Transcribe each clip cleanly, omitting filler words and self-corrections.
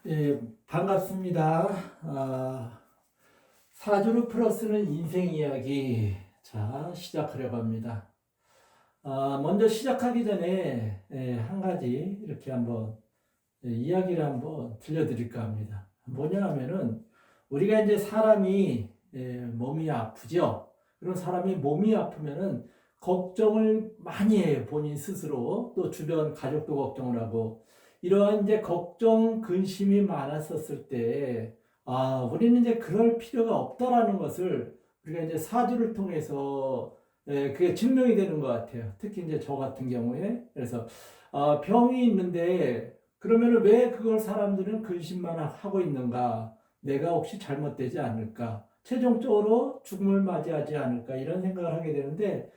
예, 반갑습니다. 사주를 풀어쓰는 인생 이야기. 자, 시작하려고 합니다. 먼저 시작하기 전에 한 가지 이렇게 한번 이야기를 한번 들려드릴까 합니다. 뭐냐 하면은 우리가 이제 사람이 몸이 아프죠. 그런 사람이 몸이 아프면은 걱정을 많이 해요. 본인 스스로. 또 주변 가족도 걱정을 하고. 이러한 이제 걱정, 근심이 많았었을 때, 우리는 이제 그럴 필요가 없다라는 것을 우리가 이제 사주를 통해서 그게 증명이 되는 것 같아요. 특히 이제 저 같은 경우에. 그래서, 병이 있는데, 그러면 왜 그걸 사람들은 근심만 하고 있는가? 내가 혹시 잘못되지 않을까? 최종적으로 죽음을 맞이하지 않을까? 이런 생각을 하게 되는데,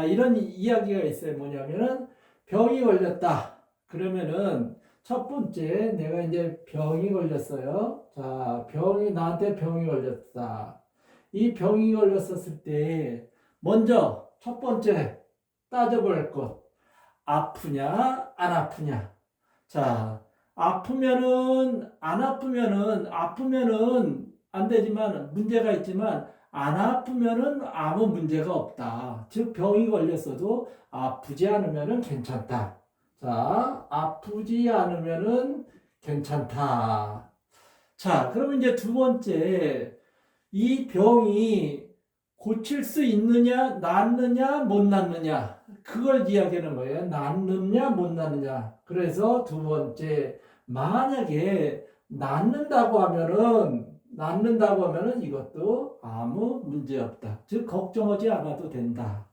이런 이야기가 있어요. 뭐냐면은, 병이 걸렸다. 그러면은, 첫 번째, 내가 이제 병이 걸렸어요. 자, 나한테 병이 걸렸다. 이 병이 걸렸었을 때, 먼저, 첫 번째, 따져볼 것. 아프냐, 안 아프냐. 자, 아프면은 안 되지만, 문제가 있지만, 안 아프면은 아무 문제가 없다. 즉, 병이 걸렸어도 아프지 않으면은 괜찮다. 자, 아프지 않으면은 괜찮다. 자, 그러면 이제 두 번째, 이 병이 고칠 수 있느냐, 낫느냐, 못 낫느냐. 그걸 이야기하는 거예요. 낫느냐, 못 낫느냐. 그래서 두 번째, 만약에 낫는다고 하면은 이것도 아무 문제 없다. 즉, 걱정하지 않아도 된다.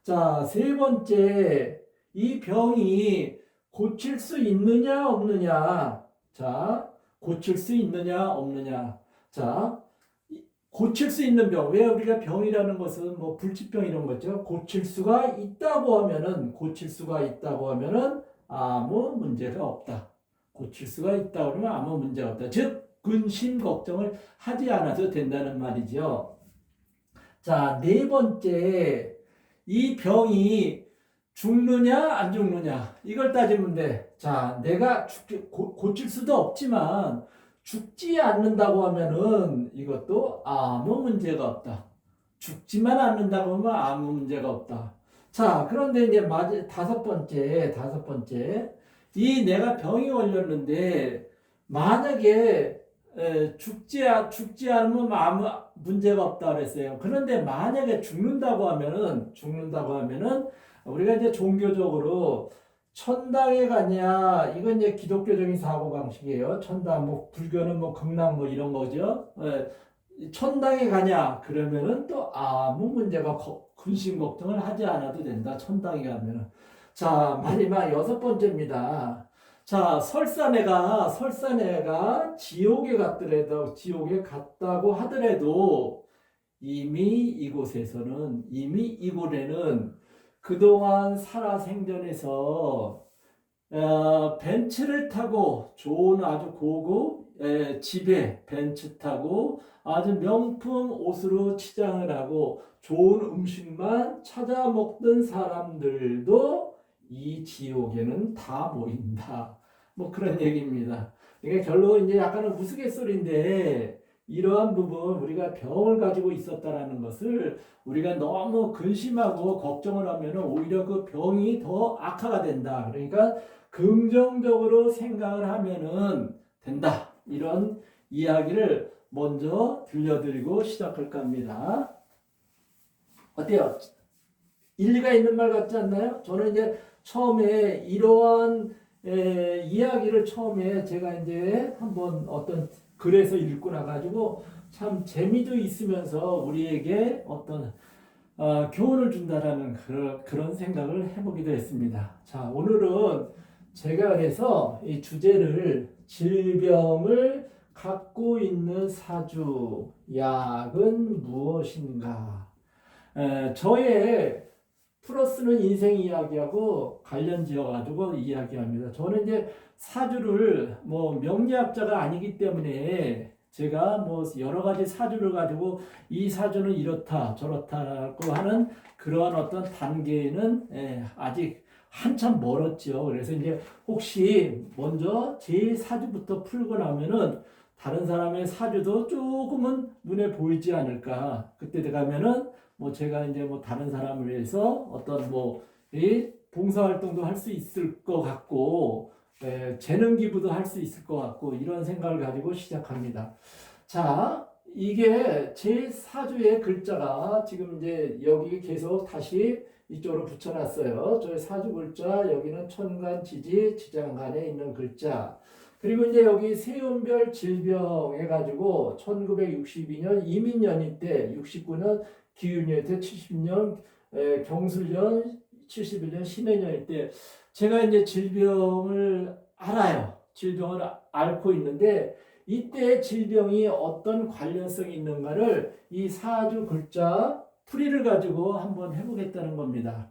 자, 세 번째, 이 병이 고칠 수 있느냐, 없느냐. 자, 고칠 수 있느냐, 없느냐. 자, 고칠 수 있는 병. 왜 우리가 병이라는 것은 뭐 불치병 이런 거죠. 고칠 수가 있다고 하면은 아무 문제가 없다. 고칠 수가 있다고 하면 아무 문제가 없다. 즉, 근심 걱정을 하지 않아도 된다는 말이죠. 자, 네 번째, 이 병이 죽느냐, 안 죽느냐. 이걸 따지면 돼. 자, 내가 고칠 수도 없지만, 죽지 않는다고 하면은 이것도 아무 문제가 없다. 죽지만 않는다고 하면 아무 문제가 없다. 자, 그런데 이제 다섯 번째. 이 내가 병이 걸렸는데, 만약에 죽지 않으면 아무 문제가 없다 그랬어요. 그런데 만약에 죽는다고 하면은 우리가 이제 종교적으로 천당에 가냐, 이건 이제 기독교적인 사고방식이에요. 천당, 뭐, 불교는 뭐, 극락 뭐, 이런 거죠. 천당에 가냐, 그러면은 또 아무 문제가, 근심 걱정을 하지 않아도 된다. 천당에 가면은. 자, 마지막 여섯 번째입니다. 자, 설사내가 지옥에 갔다고 하더라도 이미 이곳에는 그동안 살아생전에서 벤츠를 타고 좋은 아주 고급 집에 벤츠 타고 아주 명품 옷으로 치장을 하고 좋은 음식만 찾아 먹던 사람들도 이 지옥에는 다 모인다. 뭐 그런 얘기입니다. 그러니까 결론 이제 약간은 우스갯소리인데 이러한 부분 우리가 병을 가지고 있었다라는 것을 우리가 너무 근심하고 걱정을 하면 오히려 그 병이 더 악화가 된다. 그러니까 긍정적으로 생각을 하면은 된다. 이런 이야기를 먼저 들려드리고 시작할까 합니다. 어때요? 일리가 있는 말 같지 않나요? 저는 이제 처음에 이러한 이야기를 처음에 제가 이제 한번 어떤 글에서 읽고 나가지고 참 재미도 있으면서 우리에게 어떤 교훈을 준다라는 그런 생각을 해보기도 했습니다. 자, 오늘은 제가 그래서 이 주제를 질병을 갖고 있는 사주, 약은 무엇인가? 저의 풀어쓰는 인생 이야기하고 관련 지어가지고 이야기합니다. 저는 이제 사주를 뭐 명리학자가 아니기 때문에 제가 뭐 여러 가지 사주를 가지고 이 사주는 이렇다 저렇다고 하는 그러한 어떤 단계에는 아직 한참 멀었죠. 그래서 이제 혹시 먼저 제 사주부터 풀고 나면은 다른 사람의 사주도 조금은 눈에 보이지 않을까. 그때 가면은 뭐 제가 이제 뭐 다른 사람을 위해서 어떤 뭐 이 봉사활동도 할 수 있을 것 같고, 재능 기부도 할 수 있을 것 같고, 이런 생각을 가지고 시작합니다. 자, 이게 제 사주의 글자가 지금 이제 여기 계속 다시 이쪽으로 붙여놨어요. 저희 사주 글자, 여기는 천간, 지지, 지장간에 있는 글자. 그리고 이제 여기 세운별 질병 해가지고 1962년 이민년이 때, 69년 기윤년이 때, 70년 경술년, 71년 신해년일 때 제가 이제 질병을 알아요. 질병을 앓고 있는데 이때 질병이 어떤 관련성이 있는가를 이 사주 글자 풀이를 가지고 한번 해보겠다는 겁니다.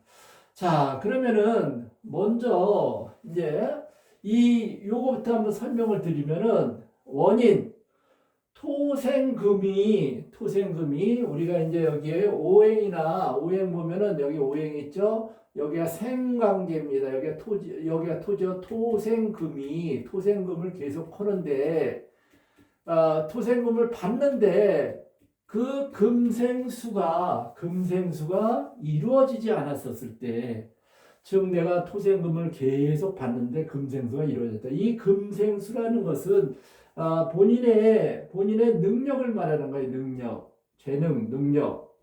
자, 그러면은 먼저 이제 요거부터 한번 설명을 드리면은 원인 토생금이 우리가 이제 여기에 오행 보면은 여기 오행 있죠? 여기가 생관계입니다. 여기가 토죠. 토생금을 계속 하는데 토생금을 받는데 그 금생수가 이루어지지 않았었을 때, 즉 내가 토생금을 계속 받는데 금생수가 이루어졌다. 이 금생수라는 것은 본인의 능력을 말하는 거예요. 재능, 능력.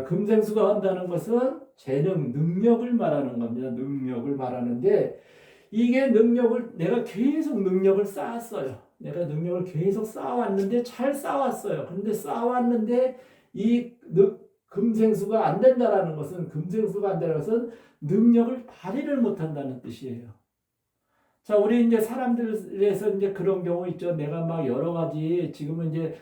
금생수가 한다는 것은 재능, 능력을 말하는 겁니다. 능력을 말하는데 이게 내가 계속 능력을 쌓았어요. 내가 능력을 계속 쌓아왔는데 잘 쌓아왔어요. 그런데 쌓아왔는데 금생수가 안 된다는 것은 능력을 발휘를 못한다는 뜻이에요. 자, 우리 이제 사람들에서 이제 그런 경우 있죠. 내가 막 여러 가지 지금은 이제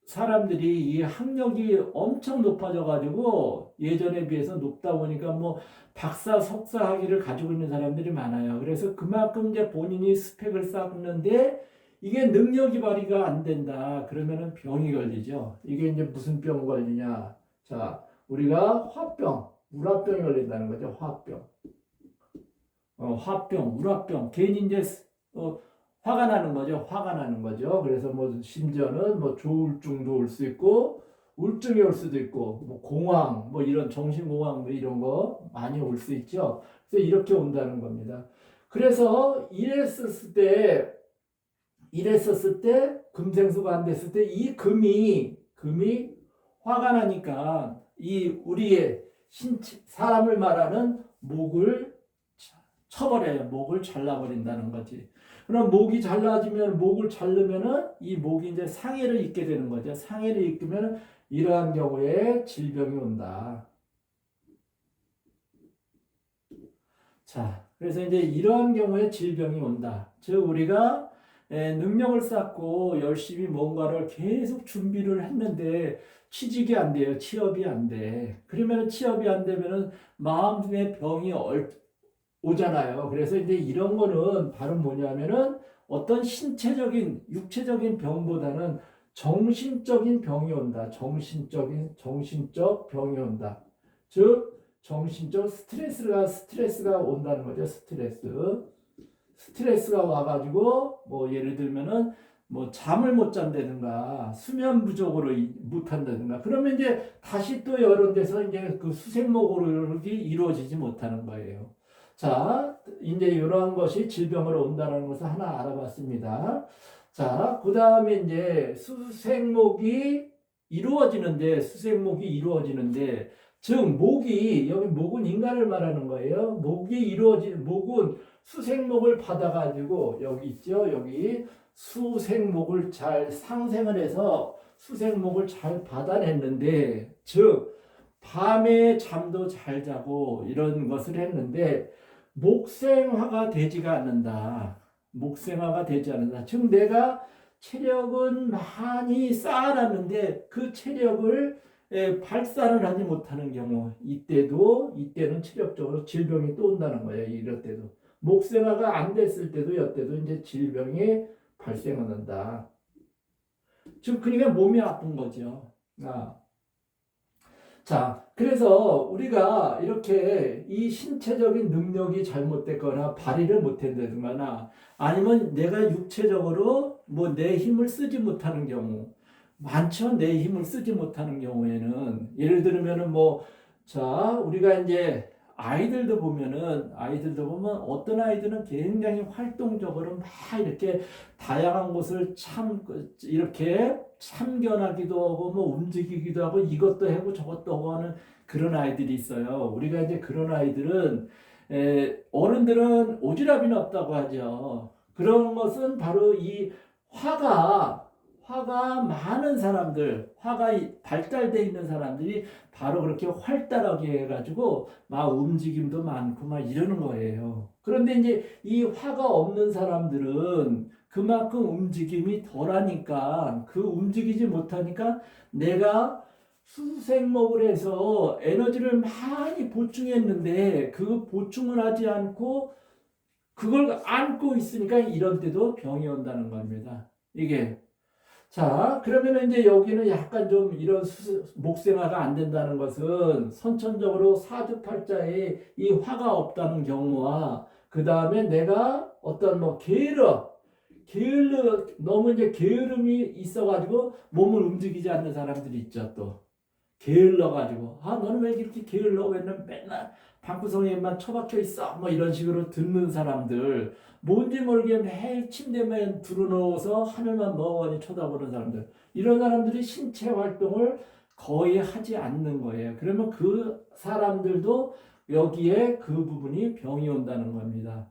사람들이 이 학력이 엄청 높아져 가지고 예전에 비해서 높다 보니까 뭐 박사, 석사 학위를 가지고 있는 사람들이 많아요. 그래서 그만큼 이제 본인이 스펙을 쌓는데 이게 능력이 발휘가 안 된다. 그러면은 병이 걸리죠. 이게 이제 무슨 병 걸리냐? 자, 우리가 우라병이 걸린다는 거죠. 우라병. 괜히 이제 화가 나는 거죠. 그래서 뭐 심지어는 뭐 조울증도 올 수 있고 우울증이 올 수도 있고 뭐 공황, 뭐 이런 정신공황 뭐 이런 거 많이 올 수 있죠. 그래서 이렇게 온다는 겁니다. 그래서 이랬었을 때 금생수가 안 됐을 때 이 금이 화가 나니까 이 우리의 사람을 말하는 목을 쳐버려요. 목을 잘라버린다는 거지. 그럼 목이 목을 자르면은 이 목이 이제 상해를 입게 되는 거죠. 상해를 입으면 이러한 경우에 질병이 온다. 자, 그래서 이제 이러한 경우에 질병이 온다. 즉 우리가 능력을 쌓고 열심히 뭔가를 계속 준비를 했는데 취직이 안 돼요. 취업이 안 돼. 그러면 취업이 안 되면은 마음의 병이 오잖아요. 그래서 이제 이런 거는 바로 뭐냐면은 어떤 육체적인 병보다는 정신적인 병이 온다. 정신적 병이 온다. 즉 정신적 스트레스가 온다는 거죠. 스트레스가 와가지고 뭐 예를 들면은 뭐 잠을 못 잔다든가 수면 부족으로 못 한다든가 그러면 이제 다시 또 여러 데서 이제 그 수생목으로 이루어지지 못하는 거예요. 자, 이제 이러한 것이 질병으로 온다는 것을 하나 알아봤습니다. 자, 그 다음에 이제 수생목이 이루어지는데, 즉, 여기 목은 인간을 말하는 거예요. 목은 수생목을 받아가지고, 여기 있죠? 여기 수생목을 잘 상생을 해서 수생목을 잘 받아냈는데, 즉, 밤에 잠도 잘 자고 이런 것을 했는데, 목생화가 되지가 않는다. 즉 내가 체력은 많이 쌓아놨는데 그 체력을 발산을 하지 못하는 경우 이때는 체력적으로 질병이 또 온다는 거예요. 이럴 때도 목생화가 안 됐을 때도 이때도 이제 질병이 발생한다. 즉 그러니까 몸이 아픈 거죠. 자, 그래서 우리가 이렇게 이 신체적인 능력이 잘못됐거나 발휘를 못한다거나 아니면 내가 육체적으로 뭐 내 힘을 쓰지 못하는 경우 많죠. 내 힘을 쓰지 못하는 경우에는 예를 들면은 뭐 자, 우리가 이제 아이들도 보면 어떤 아이들은 굉장히 활동적으로 막 이렇게 다양한 곳을 참 이렇게 참견하기도 하고 뭐 움직이기도 하고 이것도 하고 저것도 하고 하는 그런 아이들이 있어요. 우리가 이제 그런 아이들은 어른들은 오지랖이 없다고 하죠. 그런 것은 바로 이 화가 많은 사람들, 화가 발달돼 있는 사람들이 바로 그렇게 활달하게 해가지고 막 움직임도 많고 막 이러는 거예요. 그런데 이제 이 화가 없는 사람들은 그만큼 움직임이 덜하니까 그 움직이지 못하니까 내가 수생목을 해서 에너지를 많이 보충했는데 그 보충을 하지 않고 그걸 안고 있으니까 이런 때도 병이 온다는 겁니다. 이게 자, 그러면 이제 여기는 약간 좀 이런 목생화가 안 된다는 것은 선천적으로 사주팔자에 이 화가 없다는 경우와 그 다음에 내가 어떤 뭐 너무 이제 게으름이 있어가지고 몸을 움직이지 않는 사람들이 있죠 또. 게을러가지고 너는 왜 이렇게 게을러 맨날 방구석에만 처박혀 있어 뭐 이런 식으로 듣는 사람들 뭔지 모르게 매일 침대만 들어놓아서 하늘만 멍하니 쳐다보는 사람들 이런 사람들이 신체 활동을 거의 하지 않는 거예요. 그러면 그 사람들도 여기에 그 부분이 병이 온다는 겁니다.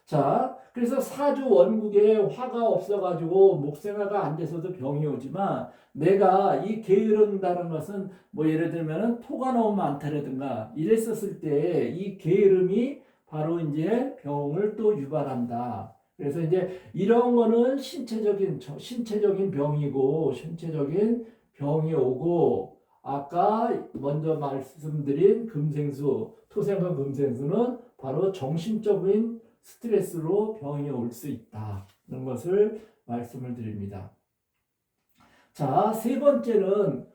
자, 그래서 사주 원국에 화가 없어가지고 목생화가 안 돼서도 병이 오지만 내가 이 게으른다는 것은 뭐 예를 들면은 토가 너무 많다라든가 이랬었을 때 이 게으름이 바로 이제 병을 또 유발한다. 그래서 이제 이런 거는 신체적인 병이고 신체적인 병이 오고 아까 먼저 말씀드린 금생수, 토생과 금생수는 바로 정신적인 스트레스로 병이 올 수 있다는 것을 말씀을 드립니다. 자, 세 번째는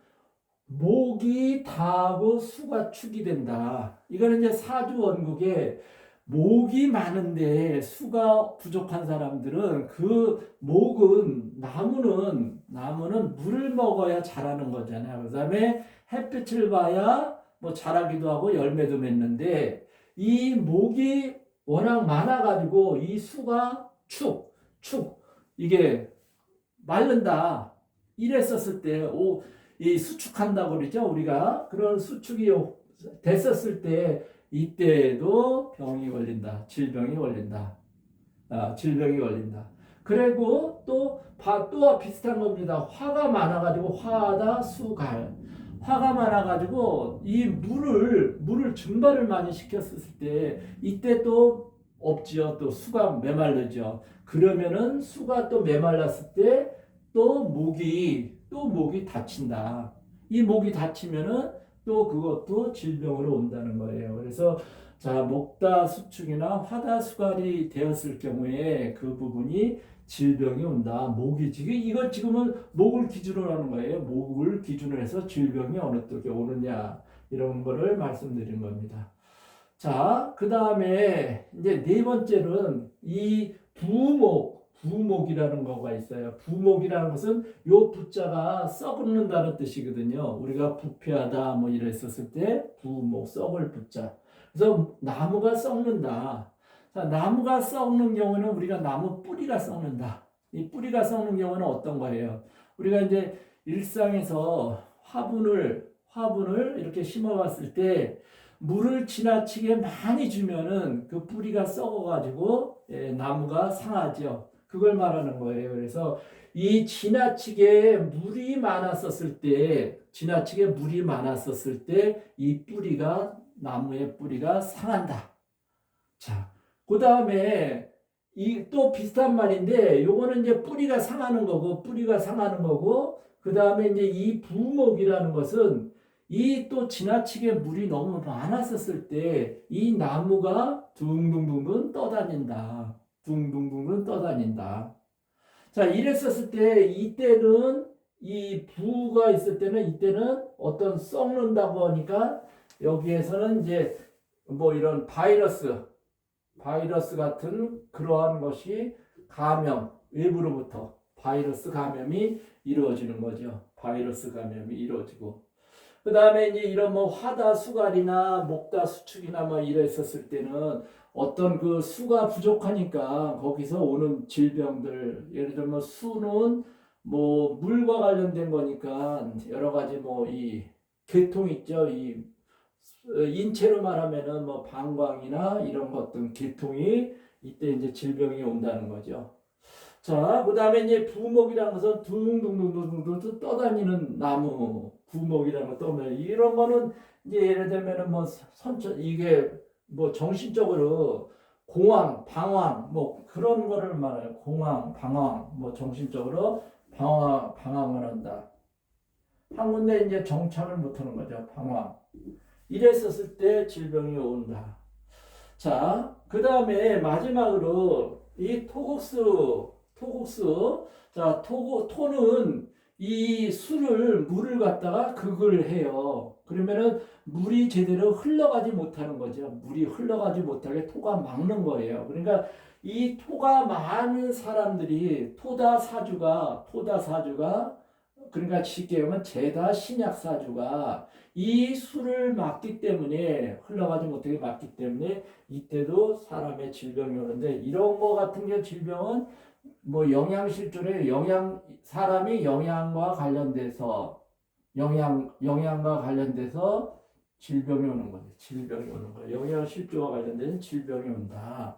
목이 다하고 수가 축이 된다. 이거는 이제 사주 원국에 목이 많은데 수가 부족한 사람들은 그 목은 나무는 물을 먹어야 자라는 거잖아요. 그다음에 햇빛을 봐야 뭐 자라기도 하고 열매도 맺는데 이 목이 워낙 많아가지고 이 수가 이게 마른다. 이랬었을 때, 이 수축한다고 그러죠. 우리가 그런 수축이 됐었을 때 이때에도 병이 걸린다. 질병이 걸린다. 질병이 걸린다. 그리고 또 비슷한 겁니다. 화가 많아가지고 화다 수갈. 화가 많아가지고 이 물을 증발을 많이 시켰을 때 이때 또 없지요. 또 수가 메말르죠. 그러면은 수가 또 메말랐을 때 또 목이 다친다. 이 목이 다치면은 또 그것도 질병으로 온다는 거예요. 그래서 자, 목다 수축이나 화다 수갈이 되었을 경우에 그 부분이 질병이 온다. 이건 지금은 목을 기준으로 하는 거예요. 목을 기준으로 해서 질병이 어느 쪽에 오느냐 이런 거를 말씀드린 겁니다. 자, 그 다음에 이제 네 번째는 이 부목이라는 거가 있어요. 부목이라는 것은 요 부자가 썩는다는 뜻이거든요. 우리가 부패하다 뭐 이랬었을 때 부목, 썩을 부자. 그래서 나무가 썩는다. 자, 나무가 썩는 경우는 우리가 나무 뿌리가 썩는다. 이 뿌리가 썩는 경우는 어떤 거예요? 우리가 이제 일상에서 화분을 이렇게 심어봤을 때 물을 지나치게 많이 주면은 그 뿌리가 썩어가지고 나무가 상하죠. 그걸 말하는 거예요. 그래서 이 지나치게 물이 많았었을 때 이 나무의 뿌리가 상한다. 자, 그 다음에 이 또 비슷한 말인데 요거는 이제 뿌리가 상하는 거고 그 다음에 이제 이 부목이라는 것은 이 또 지나치게 물이 너무 많았었을 때 이 나무가 둥둥둥둥 떠다닌다. 자, 이랬었을 때 이때는 이 부가 있을 때는 이때는 어떤 썩는다고 하니까 여기에서는 이제 뭐 이런 바이러스 같은 그러한 것이 감염, 외부로부터 바이러스 감염이 이루어지는 거죠. 바이러스 감염이 이루어지고. 그 다음에 이제 이런 뭐 화다 수갈이나 목다 수축이나 뭐 이랬었을 때는 어떤 그 수가 부족하니까 거기서 오는 질병들, 예를 들면 수는 뭐 물과 관련된 거니까 여러 가지 뭐 이 계통 있죠. 이 인체로 말하면은 뭐 방광이나 이런 어떤 계통이 이때 이제 질병이 온다는 거죠. 자, 그 다음에 이제 부목이라는 것은 둥둥둥둥둥 떠다니는 나무, 부목이라는 거 떠면 이런 거는 이제 예를 들면은 뭐 선천 이게 뭐 정신적으로 공황, 방황 뭐 그런 거를 말해요. 공황, 방황 뭐 정신적으로 방황을 한다. 한 군데 이제 정착을 못하는 거죠. 방황. 이랬었을 때 질병이 온다. 자, 그 다음에 마지막으로 이 토국스. 자, 토는 이 물을 갖다가 극을 해요. 그러면은 물이 제대로 흘러가지 못하는 거죠. 물이 흘러가지 못하게 토가 막는 거예요. 그러니까 이 토가 많은 사람들이 토다사주가 그러니까 쉽게 하면 제다 신약사주가 이 수를 막기 때문에 흘러가지 못하게 막기 때문에 이때도 사람의 질병이 오는데 이런 거 같은 게 질병은 뭐 영양실조에 사람이 영양과 관련돼서 질병이 오는 거죠. 질병이 오는 거예요. 영양실조와 관련된 질병이 온다.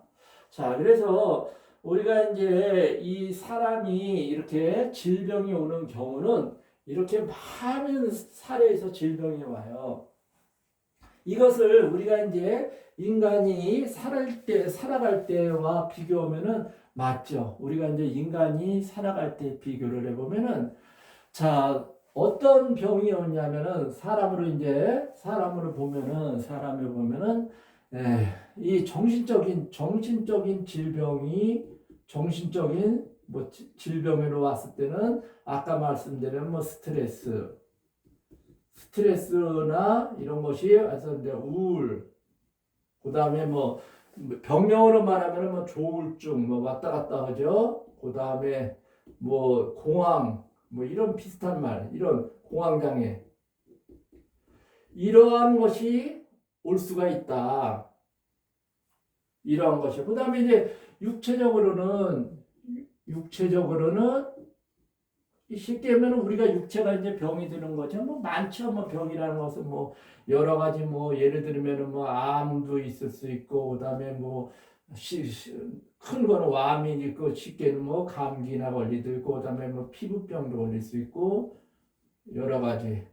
자, 그래서 우리가 이제 이 사람이 이렇게 질병이 오는 경우는 이렇게 많은 사례에서 질병이 와요. 이것을 우리가 이제 인간이 살아갈 때와 비교하면은 맞죠. 우리가 이제 인간이 살아갈 때 비교를 해보면은 자, 어떤 병이 오냐면은 사람을 보면은 이 정신적인 질병으로 왔을 때는 아까 말씀드린 뭐 스트레스나 이런 것이 와서 이제 우울, 그다음에 뭐 병명으로 말하면 뭐 조울증 뭐 왔다 갔다 하죠. 그다음에 뭐 공황 뭐 이런 비슷한 이런 공황장애 이러한 것이 올 수가 있다. 이러한 것이. 그다음에 이제 육체적으로는 쉽게 하면 우리가 육체가 이제 병이 드는 거죠. 뭐 많죠. 뭐 병이라는 것은 뭐 여러 가지 뭐 예를 들면은 뭐 암도 있을 수 있고 그다음에 뭐 큰 거는 암이 있고 쉽게는 뭐 감기나 걸리도 있고 그다음에 뭐 피부병도 걸릴 수 있고 여러 가지.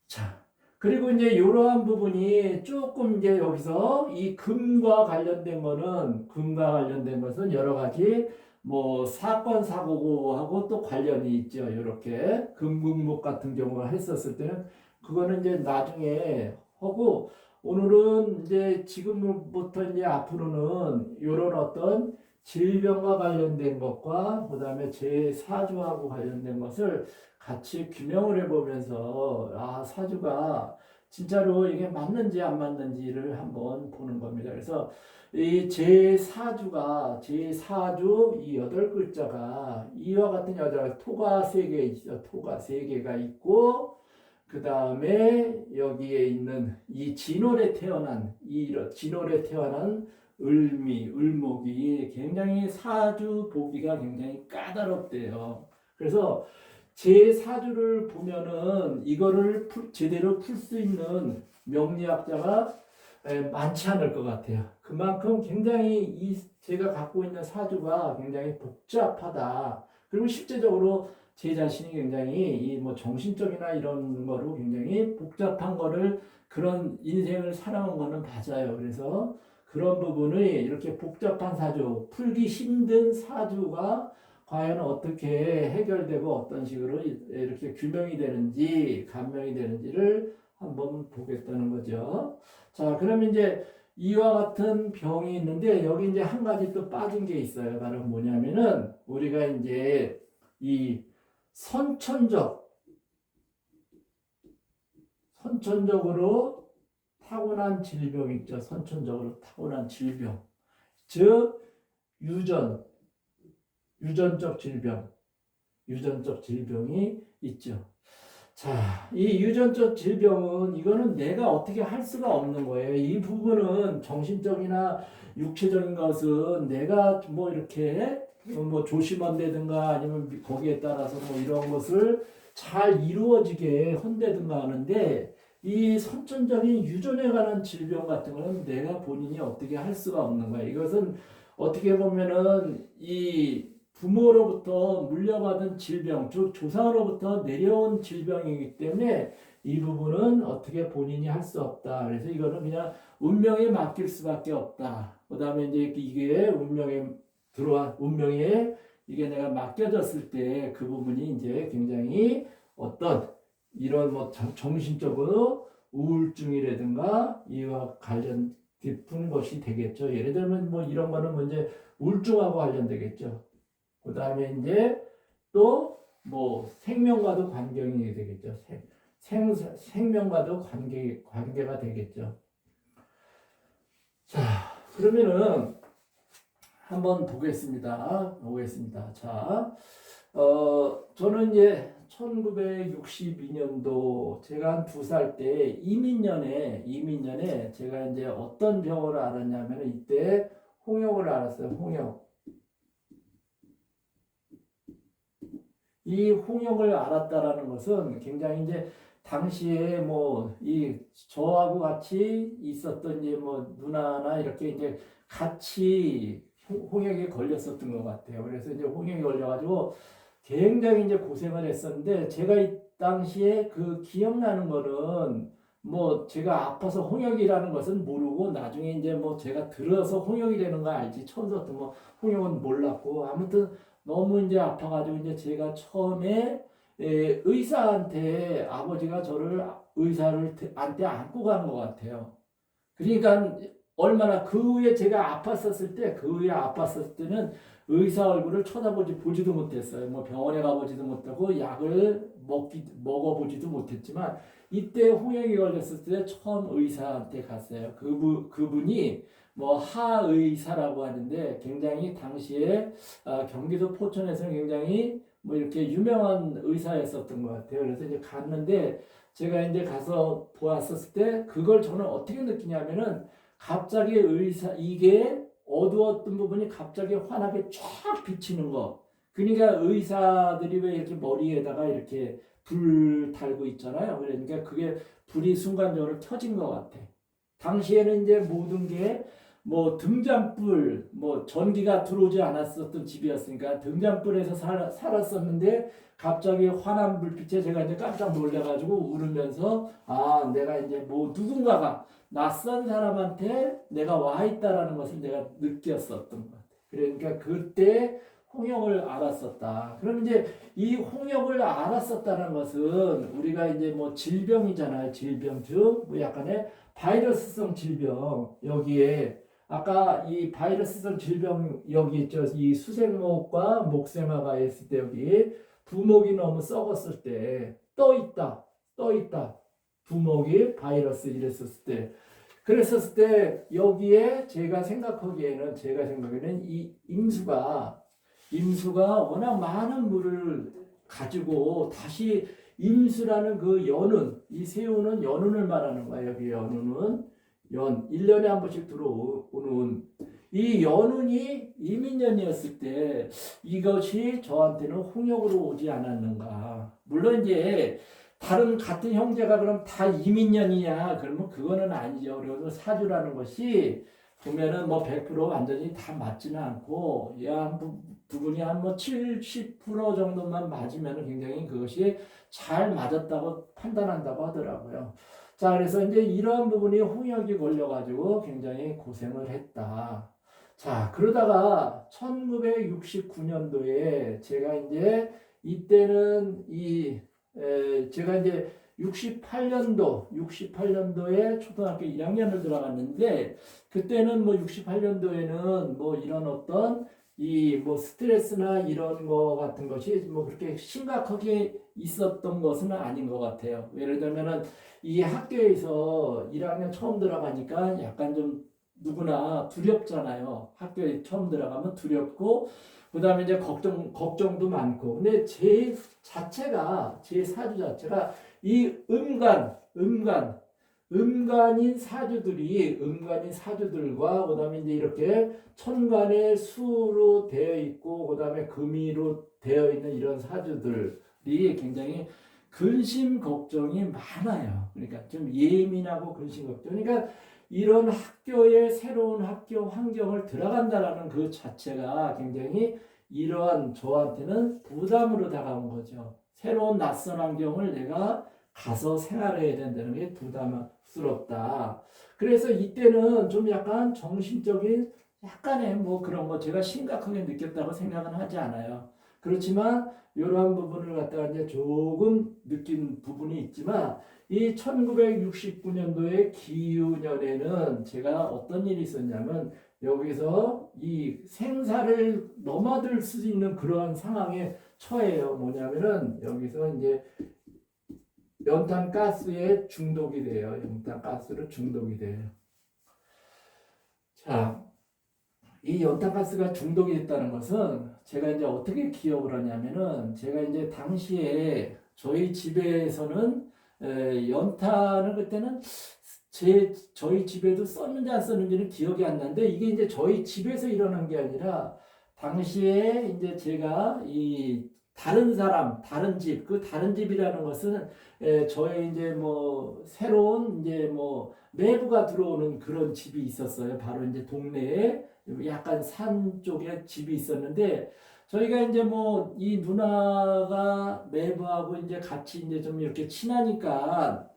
자, 그리고 이제 이러한 부분이 조금 이제 여기서 이 금과 관련된 것은 여러 가지 뭐 사건 사고하고 또 관련이 있죠. 이렇게 금국목 같은 경우가 했었을 때는 그거는 이제 나중에 하고 오늘은 이제 지금부터 이제 앞으로는 이런 어떤 질병과 관련된 것과 그다음에 제4주하고 관련된 것을 같이 규명을 해보면서 사주가 진짜로 이게 맞는지 안 맞는지를 한번 보는 겁니다. 그래서 이 제4주 이 8글자가 이와 같은 여자 토가 3개 있어. 토가 3개가 있고 그 다음에 여기에 있는 이 진월에 태어난 을목이 굉장히 사주 보기가 굉장히 까다롭대요. 그래서 제4주를 보면은 이거를 제대로 풀 수 있는 명리학자가 많지 않을 것 같아요. 그만큼 굉장히 제가 갖고 있는 사주가 굉장히 복잡하다. 그리고 실제적으로 제 자신이 굉장히 이 뭐 정신적이나 이런 거로 굉장히 복잡한 거를 그런 인생을 살아온 거는 맞아요. 그래서 그런 부분을 이렇게 복잡한 사주, 풀기 힘든 사주가 과연 어떻게 해결되고 어떤 식으로 이렇게 규명이 되는지, 감명이 되는지를 한번 보겠다는 거죠. 자, 그러면 이제 이와 같은 병이 있는데 여기 이제 한 가지 또 빠진 게 있어요. 바로 뭐냐면은 우리가 이제 이 선천적으로 타고난 질병 있죠. 선천적으로 타고난 질병. 즉, 유전적 질병이 있죠. 자, 이 유전적 질병은 이거는 내가 어떻게 할 수가 없는 거예요. 이 부분은 정신적이나 육체적인 것은 내가 뭐 이렇게 뭐 조심한다든가 아니면 거기에 따라서 뭐 이런 것을 잘 이루어지게 한다든가 하는데 이 선천적인 유전에 관한 질병 같은 거는 내가 본인이 어떻게 할 수가 없는 거예요. 이것은 어떻게 보면은 이 부모로부터 물려받은 질병, 즉 조상으로부터 내려온 질병이기 때문에 이 부분은 어떻게 본인이 할 수 없다. 그래서 이거는 그냥 운명에 맡길 수밖에 없다. 그다음에 이제 이게 운명에 이게 내가 맡겨졌을 때 그 부분이 이제 굉장히 어떤 이런 뭐 정신적으로 우울증이라든가 이와 관련 깊은 것이 되겠죠. 예를 들면 뭐 이런 거는 뭐 이제 우울증하고 관련되겠죠. 그 다음에 이제 또 뭐 생명과도 관계이 되겠죠. 생명과도 관계가 되겠죠. 자, 그러면은 한번 보겠습니다. 자, 저는 이제 1962년도 제가 한 2살 때 이민년에 제가 이제 어떤 병을 알았냐면 이때 홍역을 알았어요. 홍역. 이 홍역을 알았다라는 것은 굉장히 이제 당시에 뭐 이 저하고 같이 있었던 이제 뭐 누나나 이렇게 이제 같이 홍역에 걸렸었던 것 같아요. 그래서 이제 홍역에 걸려가지고 굉장히 이제 고생을 했었는데 제가 이 당시에 그 기억나는 거는 뭐 제가 아파서 홍역이라는 것은 모르고 나중에 이제 뭐 제가 들어서 홍역이 되는 거 알지 처음부터 뭐 홍역은 몰랐고 아무튼 너무 이제 아파가지고 이제 제가 처음에 의사한테 아버지가 저를 의사한테 안고 간 것 같아요. 그러니까 얼마나 그 후에 제가 아팠을 때는 의사 얼굴을 보지도 못했어요. 뭐 병원에 가보지도 못하고 약을 먹어보지도 못했지만 이때 홍역이 걸렸을 때 처음 의사한테 갔어요. 그분이 뭐 하의사라고 하는데 굉장히 당시에 경기도 포천에서는 굉장히 뭐 이렇게 유명한 의사였었던 것 같아요. 그래서 이제 갔는데 제가 이제 가서 보았었을 때 그걸 저는 어떻게 느끼냐면은 갑자기 이게 어두웠던 부분이 갑자기 환하게 쫙 비치는 거. 그러니까 의사들이 왜 이렇게 머리에다가 이렇게 불 달고 있잖아요. 그러니까 그게 불이 순간적으로 켜진 것 같아. 당시에는 이제 모든 게 뭐 등잔불, 뭐 전기가 들어오지 않았었던 집이었으니까 등잔불에서 살았었는데 갑자기 환한 불빛에 제가 이제 깜짝 놀래가지고 울으면서 내가 이제 뭐 누군가가 낯선 사람한테 내가 와 있다라는 것을 내가 느꼈었던 것 같아요. 그러니까 그때 홍역을 알았었다. 그럼 이제 이 홍역을 알았었다는 것은 우리가 이제 뭐 질병이잖아요. 질병 즉 뭐 약간의 바이러스성 질병 여기에 아까 이 바이러스성 질병 여기 있죠. 이 수생목과 목세마가 있을 때 여기 부목이 너무 썩었을 때 떠 있다. 부목이 바이러스 이랬었을 때 그랬었을 때 여기에 제가 생각하기에는 이 임수가 워낙 많은 물을 가지고 다시 임수라는 그 이 새우는 연운을 말하는 거예요. 여기 연운은 1년에 한 번씩 들어오는 이 연운이 이민년이었을 때 이것이 저한테는 홍역으로 오지 않았는가. 물론 이제 다른 같은 형제가 그럼 다 이민년이냐? 그러면 그거는 아니죠. 그리고 사주라는 것이 보면은 뭐 100% 완전히 다 맞지는 않고 부분이 한 뭐 70% 정도만 맞으면 굉장히 그것이 잘 맞았다고 판단한다고 하더라고요. 자, 그래서 이제 이러한 부분이 홍역이 걸려가지고 굉장히 고생을 했다. 자, 그러다가 1969년도에 제가 이제 이때는 제가 이제 68년도에 초등학교 1학년을 들어갔는데 그때는 뭐 68년도에는 뭐 이런 어떤 이 뭐 스트레스나 이런 거 같은 것이 뭐 그렇게 심각하게 있었던 것은 아닌 것 같아요. 예를 들면은 이 학교에서 1학년 처음 들어가니까 약간 좀 누구나 두렵잖아요. 학교에 처음 들어가면 두렵고 그다음에 이제 걱정도 많고. 근데 제 자체가 제 사주 자체가 이 음간인 사주들과 그다음에 이제 이렇게 천간의 수로 되어 있고 그다음에 금이로 되어 있는 이런 사주들이 굉장히 근심 걱정이 많아요. 그러니까 좀 예민하고 근심 걱정. 그러니까 이런 학교에 새로운 학교 환경을 들어간다라는 그 자체가 굉장히 이러한 저한테는 부담으로 다가온 거죠. 새로운 낯선 환경을 내가 가서 생활해야 된다는 게 부담스럽다. 그래서 이때는 좀 약간 정신적인 약간의 뭐 그런 거 제가 심각하게 느꼈다고 생각은 하지 않아요. 그렇지만 이러한 부분을 갖다가 이제 조금 느낀 부분이 있지만 이 1969년도에 기유년에는 제가 어떤 일이 있었냐면 여기서 이 생사를 넘어들 수 있는 그런 상황에 처해요. 뭐냐면은 여기서 이제 연탄 가스에 중독이 돼요. 연탄 가스로 중독이 돼요. 자, 이 연탄가스가 중독이 됐다는 것은 제가 이제 어떻게 기억을 하냐면은 제가 이제 당시에 저희 집에서는 연탄을 그때는 저희 집에도 썼는지 안 썼는지는 기억이 안 나는데 이게 이제 저희 집에서 일어난 게 아니라 당시에 이제 제가 이 다른 사람, 다른 집, 그 다른 집이라는 것은 저희 이제 뭐 새로운 이제 뭐 내부가 들어오는 그런 집이 있었어요. 바로 이제 동네에 약간 산 쪽에 집이 있었는데 저희가 이제 뭐 이 누나가 매부하고 이제 같이 이제 좀 이렇게 친하니까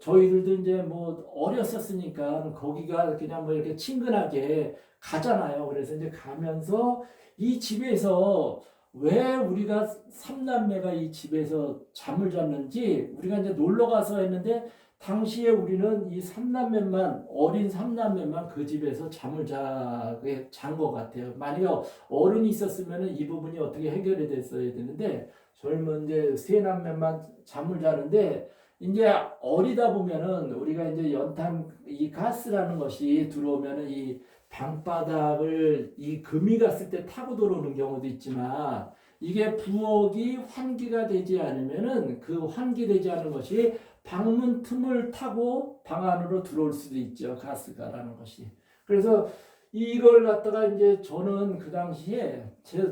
저희들도 이제 뭐 어렸었으니까 거기가 그냥 뭐 이렇게 친근하게 가잖아요. 그래서 이제 가면서 이 집에서 왜 우리가 삼남매가 이 집에서 잠을 잤는지 우리가 이제 놀러 가서 했는데 당시에 우리는 이 삼남매만 어린 삼남매만 그 집에서 잠을 자게 잔 것 같아요. 만약에 어른이 있었으면 이 부분이 어떻게 해결이 됐어야 되는데 젊은 이제 세 남매만 잠을 자는데 이제 어리다 보면은 우리가 이제 연탄 이 가스라는 것이 들어오면은 이 방바닥을 이 금이 갔을 때 타고 들어오는 경우도 있지만 이게 부엌이 환기가 되지 않으면은 그 환기되지 않은 것이 방문 틈을 타고 방 안으로 들어올 수도 있죠. 가스가라는 것이. 그래서 이걸 갖다가 이제 저는 그 당시에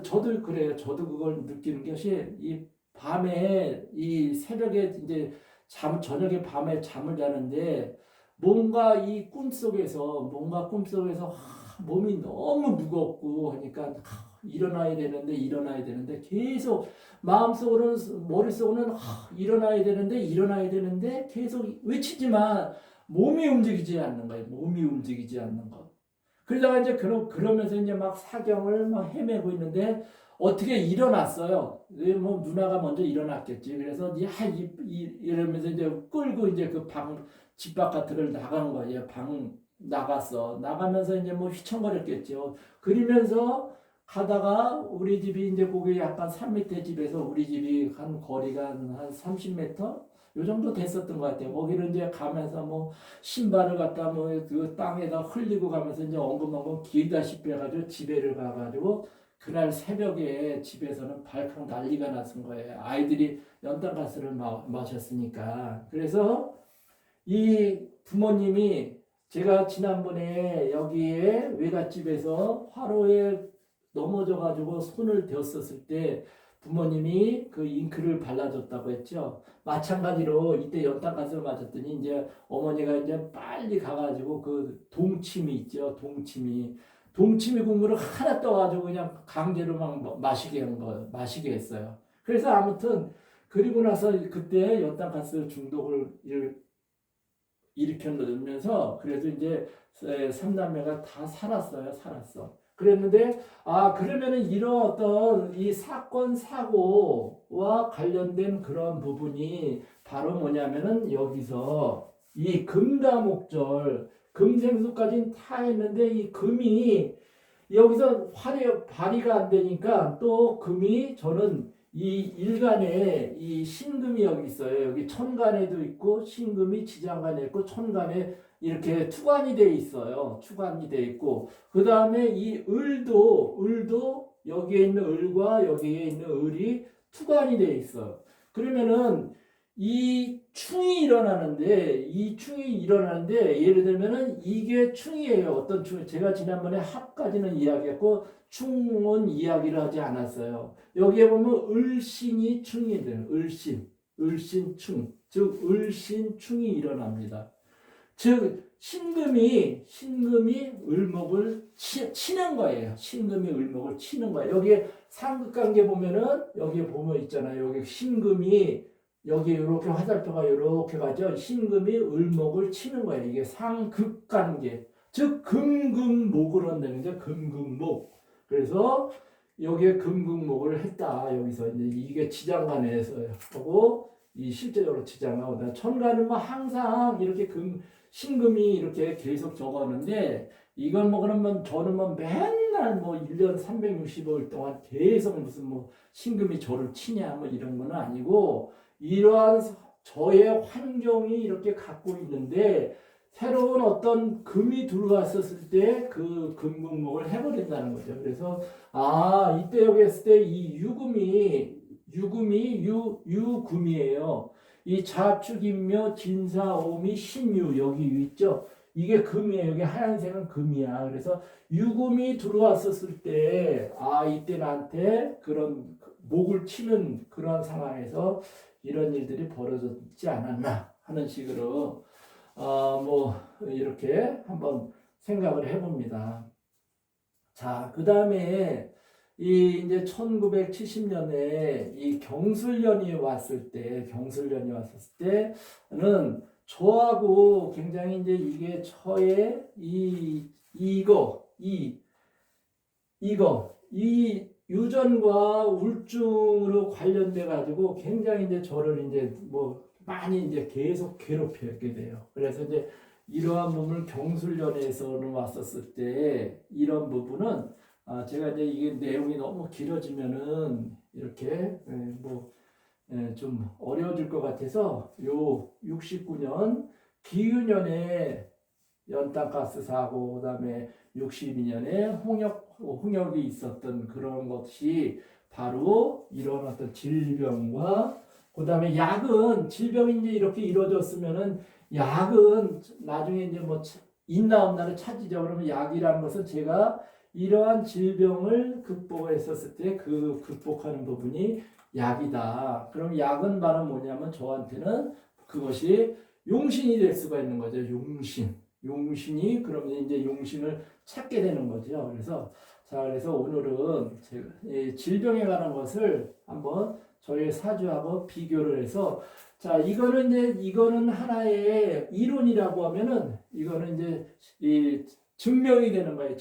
저도 그래요. 저도 그걸 느끼는 것이 이 밤에 이 새벽에 이제 저녁에 밤에 잠을 자는데 뭔가 꿈속에서 몸이 너무 무겁고 하니까 일어나야 되는데 계속 마음속으로는 머릿속으로는 일어나야 되는데 계속 외치지만 몸이 움직이지 않는 거예요. 몸이 움직이지 않는 거. 그러다가 이제 그러면서 이제 막 사경을 막 헤매고 있는데 어떻게 일어났어요. 뭐 누나가 먼저 일어났겠지. 그래서 이러면서 이제 끌고 이제 그 집 바깥을 나간 거예요. 방 나갔어. 나가면서 이제 뭐 휘청거렸겠죠. 그러면서 가다가 우리 집이 이제 거기 약간 산 밑에 집에서 우리 집이 한 거리가 한 30m 요 정도 됐었던 것 같아요. 거기를 이제 가면서 뭐 신발을 갖다 뭐 그 땅에다 흘리고 가면서 이제 엉금엉금 길다시피 해가지고 집에를 가가지고 그날 새벽에 집에서는 발칵 난리가 났은 거예요. 아이들이 연탄가스를 마셨으니까. 그래서 이 부모님이 제가 지난번에 여기에 외갓집에서 화로에 넘어져 가지고 손을 대었었을 때 부모님이 그 잉크를 발라줬다고 했죠. 마찬가지로 이때 연탄가스를 맞았더니 이제 어머니가 이제 빨리 가가지고 그 동치미 있죠. 동치미 국물을 하나 떠가지고 그냥 강제로 막 마시게 했어요. 그래서 아무튼 그리고 나서 그때 연탄가스 중독을 일으켜놓으면서 그래서 이제 삼남매가 다 살았어. 그랬는데 그러면은 이런 어떤 이 사건 사고와 관련된 그런 부분이 바로 뭐냐면은 여기서 이 금다목절 금생수까지는 다 했는데 이 금이 여기서 발휘가 안 되니까 또 금이 저는 이 일간에 이 신금이 여기 있어요. 여기 천간에도 있고 신금이 지장간에 있고 천간에 이렇게 투관이 돼 있어요. 투관이 돼 있고 그 다음에 이 을도 여기에 있는 을과 여기에 있는 을이 투관이 돼 있어요. 그러면은 이 충이 일어나는데 예를 들면은 이게 충이에요. 어떤 충? 제가 지난번에 합까지는 이야기했고 충은 이야기를 하지 않았어요. 여기에 보면 을신이 충이 돼요. 을신충. 즉 을신충이 일어납니다. 즉 신금이 을목을 치는 거예요. 신금이 을목을 치는 거예요. 여기에 상극관계 보면은 여기 보면 있잖아요. 여기 신금이 여기 이렇게 화살표가 이렇게 가죠. 신금이 을목을 치는 거예요. 이게 상극관계. 즉 금금목을 한다는 거죠. 금금목. 그래서 여기에 금금목을 했다. 여기서 이제 이게 지장간에서 하고 이 실제적으로 지장하고 천간은 뭐 항상 이렇게 신금이 이렇게 계속 적었는데 이건 뭐 그러면 저는 뭐 맨날 뭐 1년 365일 동안 계속 무슨 뭐 신금이 저를 치냐 뭐 이런 건 아니고 이러한 저의 환경이 이렇게 갖고 있는데 새로운 어떤 금이 들어왔었을 때 그 금목을 해버린다는 거죠. 그래서 이때 여기 했을 때 이 유금이에요. 이 자축인묘 진사오미 신유 여기 있죠. 이게 금이에요. 여기 하얀색은 금이야. 그래서 유금이 들어왔었을 때 이때 나한테 그런 목을 치는 그런 상황에서 이런 일들이 벌어졌지 않았나 하는 식으로 뭐 이렇게 한번 생각을 해봅니다. 자, 그 다음에 이 이제 1970년에 이 경술련이 왔을 때는 저하고 굉장히 이제 이게 저의 이 유전과 우울증으로 관련돼 가지고 굉장히 이제 저를 이제 뭐 많이 이제 계속 괴롭혔게 돼요. 그래서 이제 이러한 부분을 경술련에서는 왔었을 때 이런 부분은 제가 이제 이게 내용이 너무 길어지면은 이렇게 좀 어려워질 것 같아서 요 69년 기유년에 연탄가스 사고 그다음에 62년에 홍역이 있었던 그런 것이 바로 이런 어떤 질병과 그다음에 약은 질병이 이제 이렇게 이루어졌으면은 약은 나중에 이제 뭐 있나 없나를 찾으죠. 그러면 약이라는 것은 제가 이러한 질병을 극복했었을 때 그 극복하는 부분이 약이다. 그럼 약은 바로 뭐냐면 저한테는 그것이 용신이 될 수가 있는 거죠. 용신이 그러면 이제 용신을 찾게 되는 거죠. 그래서 오늘은 제가 질병에 관한 것을 한번 저희 사주하고 비교를 해서 이거는 하나의 이론이라고 하면은 이거는 이제 이 증명이 되는 거예요.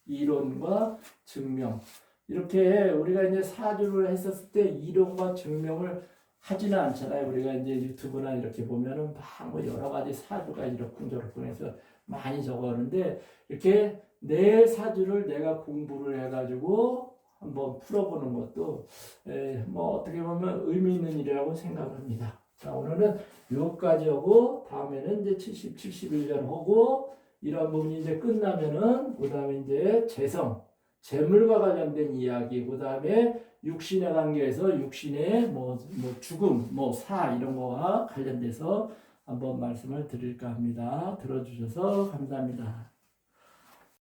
이론과 증명. 이렇게 우리가 이제 사주를 했었을 때 이론과 증명을 하지는 않잖아요. 우리가 이제 유튜브나 이렇게 보면은 뭐 여러 가지 사주가 이렇군 해서 많이 적었는데 이렇게 내 사주를 내가 공부를 해가지고 한번 풀어보는 것도 뭐 어떻게 보면 의미 있는 일이라고 생각합니다. 자, 오늘은 여기까지 하고 다음에는 이제 71년 하고 이런 부분이 이제 끝나면은 그 다음에 이제 재물과 관련된 이야기, 그 다음에 육신의 관계에서 육신의 뭐 죽음, 사 이런 거와 관련돼서 한번 말씀을 드릴까 합니다. 들어주셔서 감사합니다.